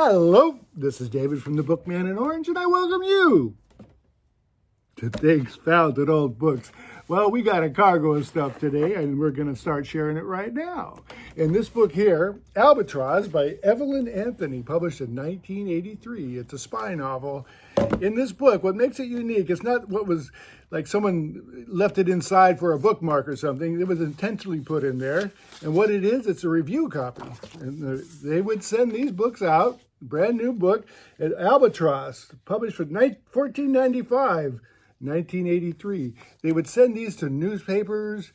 Hello, this is David from the Bookman in Orange, and I welcome you to Things Found in Old Books. Well, we got a cargo of stuff today, and we're going to start sharing it right now. In this book here, Albatross by Evelyn Anthony, published in 1983. It's a spy novel. In this book, what makes it unique, it's not what was like someone left it inside for a bookmark or something. It was intentionally put in there. And what it is, it's a review copy. And they would send these books out, brand new book, at Albatross, published for $14.95. 1983. They would send these to newspapers,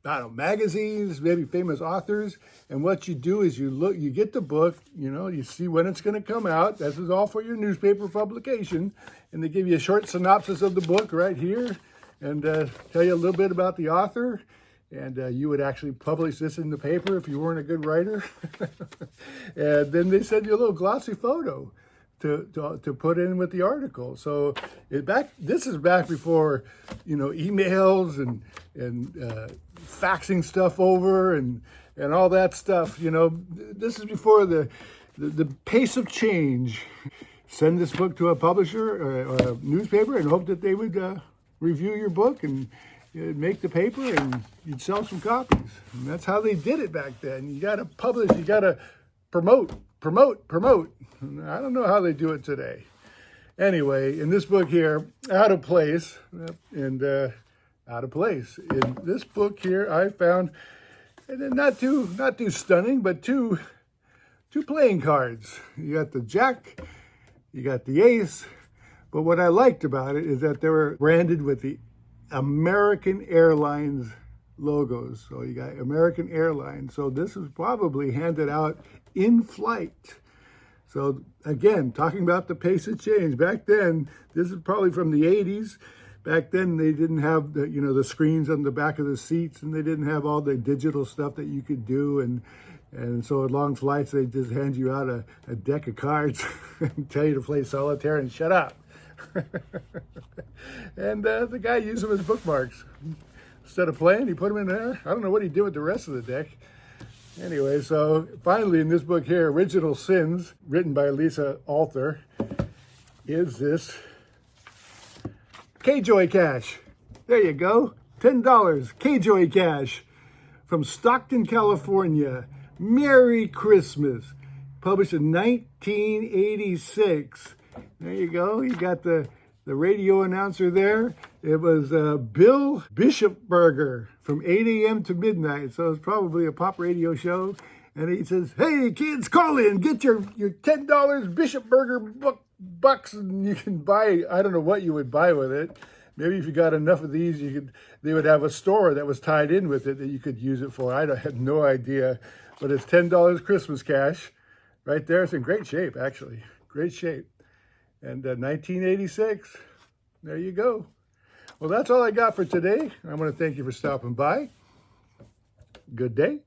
magazines, maybe famous authors. And what you do is you get the book, you see when it's going to come out. This is all for your newspaper publication. And they give you a short synopsis of the book right here and tell you a little bit about the author. And you would actually publish this in the paper if you weren't a good writer. And then they send you a little glossy photo to put in with the article. So this is back before emails and faxing stuff over and all that stuff. This is before the pace of change. Send this book to a publisher or a newspaper and hope that they would review your book and make the paper, and you'd sell some copies. And that's how they did it back then. You got to publish, you got to promote. I don't know how they do it today. Anyway, in this book here, Out of Place, and Out of Place. In this book here, I found, and not too stunning, but two playing cards. You got the Jack, you got the Ace, but what I liked about it is that they were branded with the American Airlines logos. So you got American Airlines. So this was probably handed out in flight. So again, talking about the pace of change. Back then, this is probably from the 80s. Back then, they didn't have the screens on the back of the seats, and they didn't have all the digital stuff that you could do. And so at long flights, they just hand you out a deck of cards and tell you to play solitaire and shut up. And the guy used them as bookmarks. Instead of playing, he put them in there. I don't know what he did with the rest of the deck. Anyway, so finally in this book here, Original Sins, written by Lisa Alter, is this K-Joy Cash. There you go, $10, K-Joy Cash from Stockton, California. Merry Christmas, published in 1986. There you go, you got the radio announcer there. It was Bill Bishopberger from 8 a.m. to midnight. So it's probably a pop radio show. And he says, hey, kids, call in. Get your $10 Bishopberger bucks. And you can buy, I don't know what you would buy with it. Maybe if you got enough of these, they would have a store that was tied in with it that you could use it for. I have no idea. But it's $10 Christmas cash right there. It's in great shape, actually. Great shape. And 1986, there you go. Well, that's all I got for today. I want to thank you for stopping by. Good day.